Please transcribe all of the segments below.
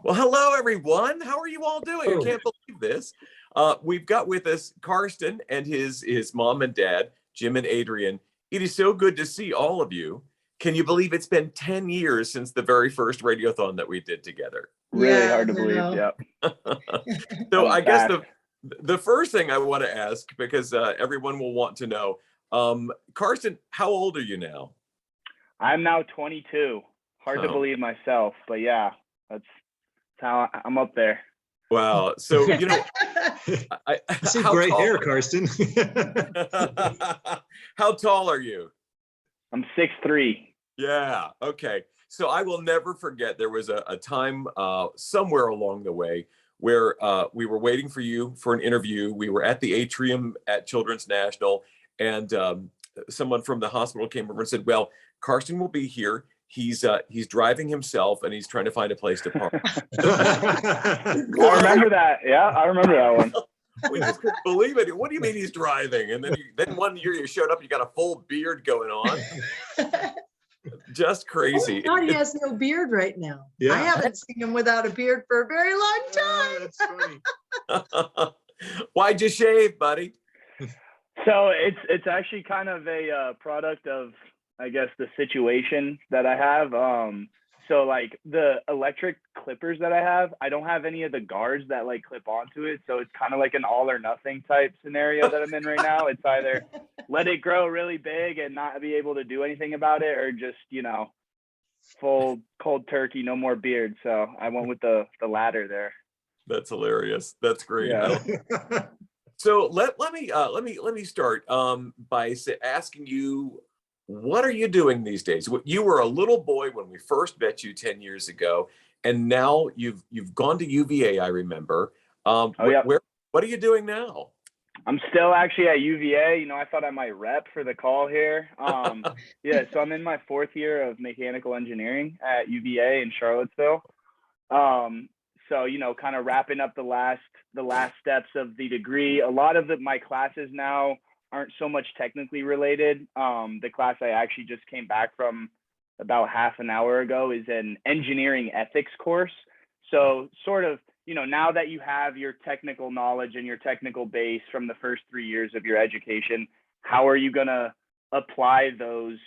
Well, hello, everyone. How are you all doing? I Oh. can't believe this. We've got with us Carsten and his mom and dad, Jim and Adrian. It is so good to see all of you. Can you believe it's been 10 years since the very first Radiothon that we did together? Really Yeah, hard to I believe. know. Yep. So was I guess fast. the first thing I want to ask, because everyone will want to know, Carsten, how old are you now? I'm now 22. Hard to Oh. believe myself, but yeah, that's how I'm up there. Wow. So, I see gray hair, Carsten. How tall are you? I'm 6'3". Yeah. Okay. So I will never forget. There was a time somewhere along the way where we were waiting for you for an interview. We were at the atrium at Children's National, and someone from the hospital came over and said, "Well, Carsten will be here. He's driving himself, and he's trying to find a place to park." I remember that. Yeah, I remember that one. We just couldn't believe it. What do you mean he's driving? And then one year you showed up, you got a full beard going on. Just crazy. Oh, God, he has no beard right now. Yeah. I haven't seen him without a beard for a very long time. That's funny. Why'd you shave, buddy? So it's actually kind of a product of, I guess, the situation that I have. So like the electric clippers that I have, I don't have any of the guards that like clip onto it. So it's kind of like an all or nothing type scenario that I'm in right now. It's either let it grow really big and not be able to do anything about it, or just, full cold turkey, no more beard. So I went with the latter there. That's hilarious. That's great. Yeah. So let me start by asking you, what are you doing these days? You were a little boy when we first met you 10 years ago, and now you've gone to UVA, I remember. Yeah. What are you doing now? I'm still actually at UVA. I thought I might rep for the call here. Yeah, so I'm in my 4th year of mechanical engineering at UVA in Charlottesville. So, kind of wrapping up the last steps of the degree. A lot of my classes now aren't so much technically related. The class I actually just came back from about half an hour ago is an engineering ethics course. So sort of, now that you have your technical knowledge and your technical base from the first 3 years of your education, how are you going to apply those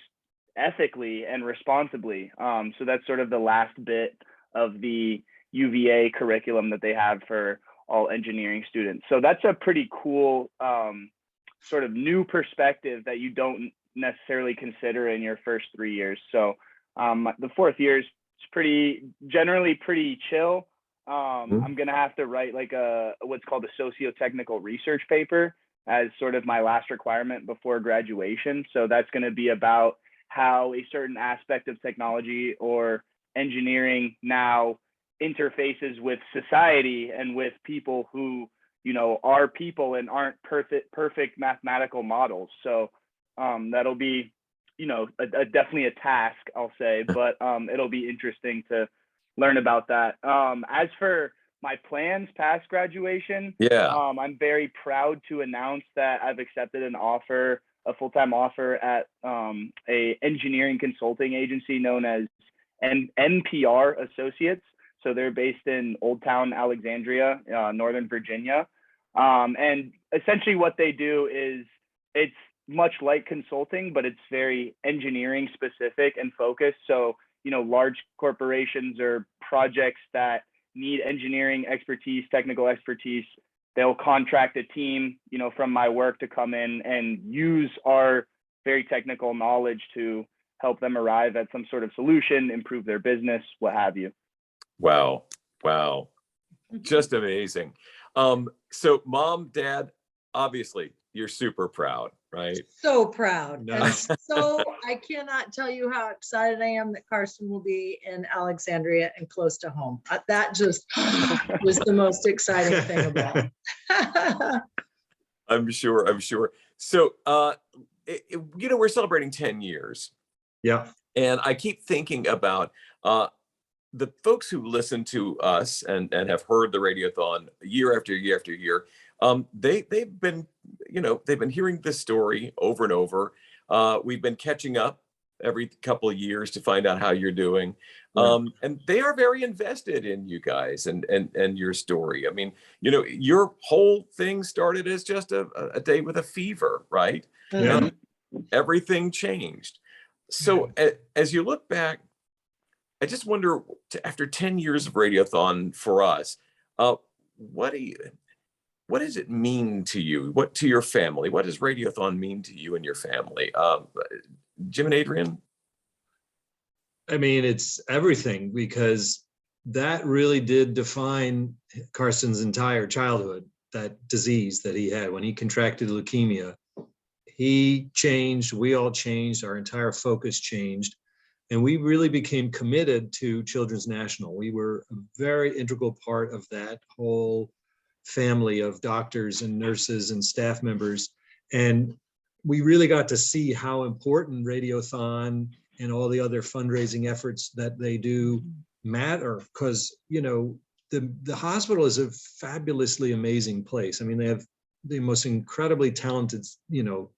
ethically and responsibly? So that's sort of the last bit of the UVA curriculum that they have for all engineering students. So that's a pretty cool sort of new perspective that you don't necessarily consider in your first 3 years. So the 4th year is generally pretty chill. I'm gonna have to write like what's called a socio-technical research paper as sort of my last requirement before graduation. So that's going to be about how a certain aspect of technology or engineering now interfaces with society and with people who are people and aren't perfect mathematical models. So that'll be definitely a task, I'll say, but it'll be interesting to learn about that. As for my plans past graduation, I'm very proud to announce that I've accepted a full-time offer at a engineering consulting agency known as NPR Associates. So they're based in Old Town Alexandria, Northern Virginia. And essentially what they do is it's much like consulting, but it's very engineering specific and focused. So, large corporations or projects that need engineering expertise, technical expertise, they'll contract a team, from my work to come in and use our very technical knowledge to help them arrive at some sort of solution, improve their business, what have you. Wow. Just amazing. So mom, dad, obviously you're super proud, right? So proud. Nice. And so I cannot tell you how excited I am that Carsten will be in Alexandria and close to home. That just was the most exciting thing about it. I'm sure. So, we're celebrating 10 years. Yeah. And I keep thinking about the folks who listen to us and have heard the Radiothon year after year after year. They've been hearing this story over and over. We've been catching up every couple of years to find out how you're doing. And they are very invested in you guys and your story. I mean, you know, your whole thing started as just a day with a fever, right? Yeah. And everything changed. So as you look back, I just wonder, after 10 years of Radiothon for us, what does it mean to you? What to your family? What does Radiothon mean to you and your family? Jim and Adrian? I mean, it's everything, because that really did define Carsten's entire childhood, that disease that he had when he contracted leukemia. He changed, we all changed, our entire focus changed, and we really became committed to Children's National. We were a very integral part of that whole family of doctors and nurses and staff members. And we really got to see how important Radiothon and all the other fundraising efforts that they do matter, because, you know, the hospital is a fabulously amazing place. I mean, they have the most incredibly talented, you know,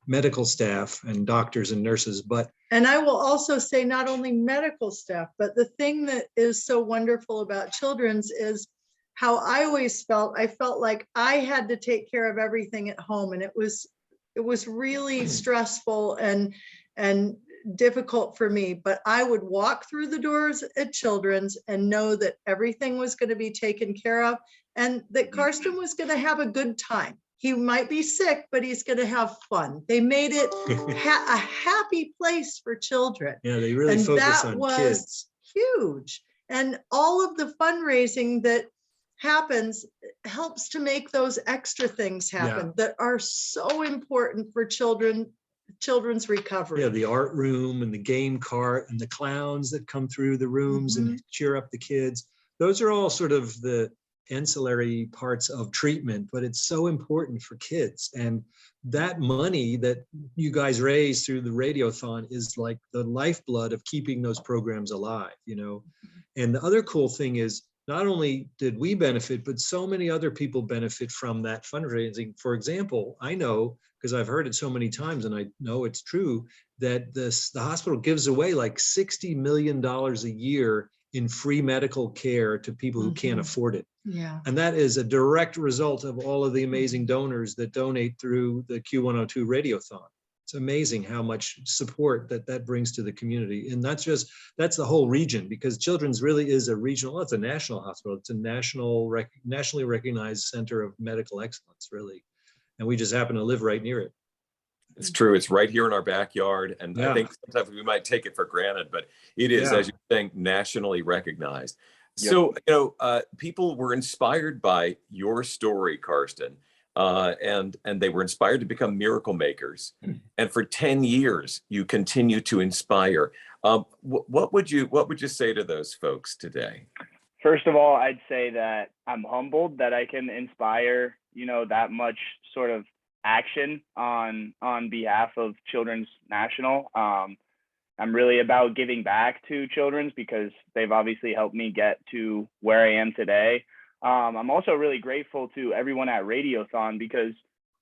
medical staff and doctors and nurses, but and I will also say not only medical staff, but the thing that is so wonderful about Children's is how I always felt. I felt like I had to take care of everything at home, and it was really stressful and difficult for me, but I would walk through the doors at Children's and know that everything was going to be taken care of, and that Carsten was going to have a good time. He might be sick, but he's going to have fun. They made it a happy place for children. yeah, they really And focus that on was kids. huge. And all of the fundraising that happens helps to make those extra things happen that are so important for children's recovery. Yeah, the art room and the game cart and the clowns that come through the rooms and cheer up the kids. Those are all sort of the ancillary parts of treatment, but it's so important for kids. And that money that you guys raise through the Radiothon is like the lifeblood of keeping those programs alive, you know. And the other cool thing is, not only did we benefit, but so many other people benefit from that fundraising. For example, I know, because I've heard it so many times and I know it's true, that the hospital gives away like $60 million a year in free medical care to people who can't afford it. Yeah. And that is a direct result of all of the amazing donors that donate through the Q102 Radiothon. It's amazing how much support that brings to the community. And that's the whole region, because Children's really is a regional, it's a national hospital. It's a nationally recognized center of medical excellence, really. And we just happen to live right near it. It's true. It's right here in our backyard. And I think sometimes we might take it for granted, but it is, as you're saying, nationally recognized. Yep. So, you know, people were inspired by your story, Carsten, and they were inspired to become miracle makers. And for 10 years, you continue to inspire. What would you say to those folks today? First of all, I'd say that I'm humbled that I can inspire, you know, that much sort of action on behalf of Children's National. I'm really about giving back to Children's because they've obviously helped me get to where I am today. I'm also really grateful to everyone at Radiothon, because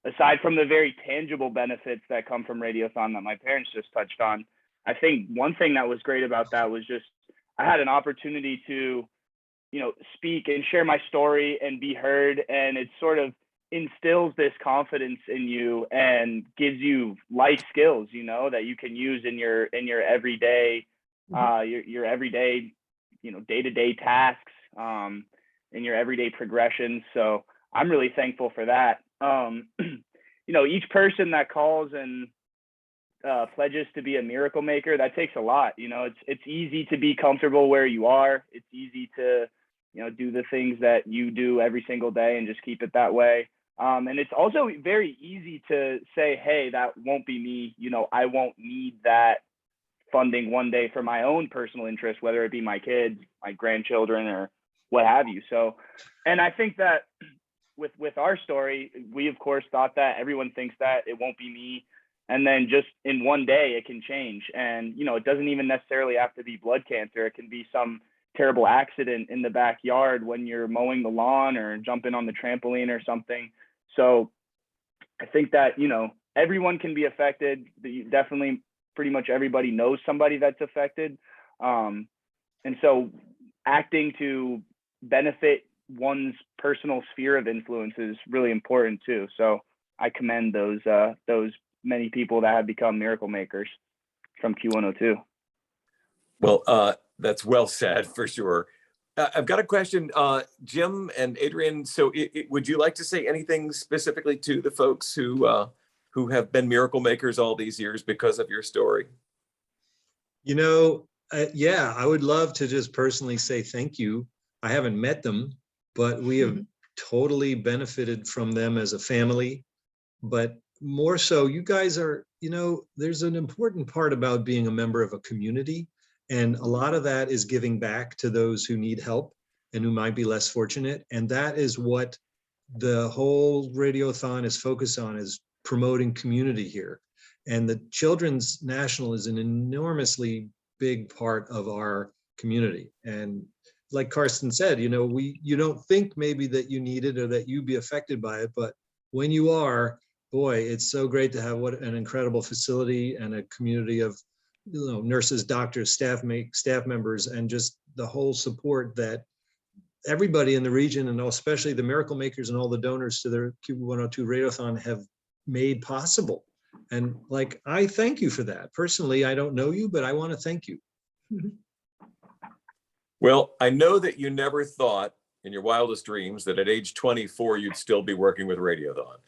aside from the very tangible benefits that come from Radiothon that my parents just touched on, I think one thing that was great about that was just I had an opportunity to, you know, speak and share my story and be heard, and it sort of instills this confidence in you and gives you life skills, you know, that you can use in your everyday your everyday, you know, day-to-day tasks, in your everyday progressions. So I'm really thankful for that. You know, each person that calls and pledges to be a miracle maker, that takes a lot. You know, it's easy to be comfortable where you are. It's easy to, you know, do the things that you do every single day and just keep it that way. And it's also very easy to say, hey, that won't be me. You know, I won't need that funding one day for my own personal interest, whether it be my kids, my grandchildren, or what have you. So, and I think that with our story, we of course thought that everyone thinks that it won't be me. And then just in one day it can change. And, you know, it doesn't even necessarily have to be blood cancer. It can be some terrible accident in the backyard when you're mowing the lawn or jumping on the trampoline or something. So I think that, you know, everyone can be affected. Definitely pretty much everybody knows somebody that's affected. And so acting to benefit one's personal sphere of influence is really important too. So I commend those many people that have become miracle makers from Q102. Well, that's well said for sure. I've got a question, Jim and Adrian. So would you like to say anything specifically to the folks who have been miracle makers all these years because of your story? You know, yeah, I would love to just personally say thank you. I haven't met them, but we have totally benefited from them as a family. But more so, you guys are, you know, there's an important part about being a member of a community. And a lot of that is giving back to those who need help and who might be less fortunate. And that is what the whole Radiothon is focused on, is promoting community here. And the Children's National is an enormously big part of our community. And like Carsten said, you know, you don't think maybe that you need it or that you be affected by it, but when you are, boy, it's so great to have what an incredible facility and a community of, you know, nurses, doctors, staff members, and just the whole support that everybody in the region, and especially the miracle makers and all the donors to the Q102 Radiothon have made possible. And like, I thank you for that. Personally, I don't know you, but I want to thank you. Well, I know that you never thought in your wildest dreams that at age 24, you'd still be working with Radiothon.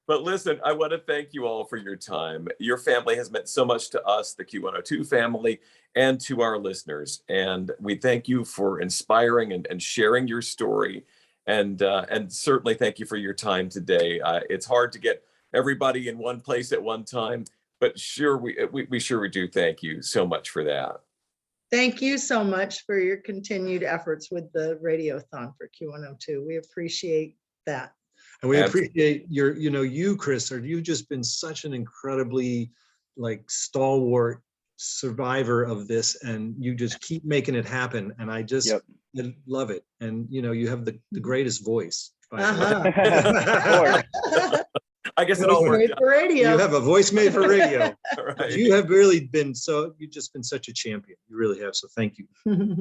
But listen, I want to thank you all for your time. Your family has meant so much to us, the Q102 family, and to our listeners. And we thank you for inspiring and sharing your story. And certainly thank you for your time today. It's hard to get everybody in one place at one time, but sure, we sure do thank you so much for that. Thank you so much for your continued efforts with the Radiothon for Q102. We appreciate that. And we appreciate your, you know, you, Chris, you've just been such an incredibly like stalwart survivor of this, and you just keep making it happen. And I just love it. And, you know, you have the greatest voice. I guess it all worked out. You have a voice made for radio. Right. You have really been you've just been such a champion. You really have. So thank you.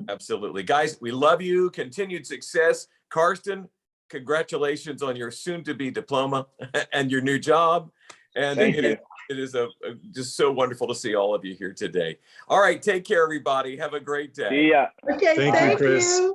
Absolutely. Guys, we love you. Continued success. Karsten, congratulations on your soon-to-be diploma and your new job. And it is just so wonderful to see all of you here today. All right, take care, everybody. Have a great day. See ya. Okay, thank you, Chris.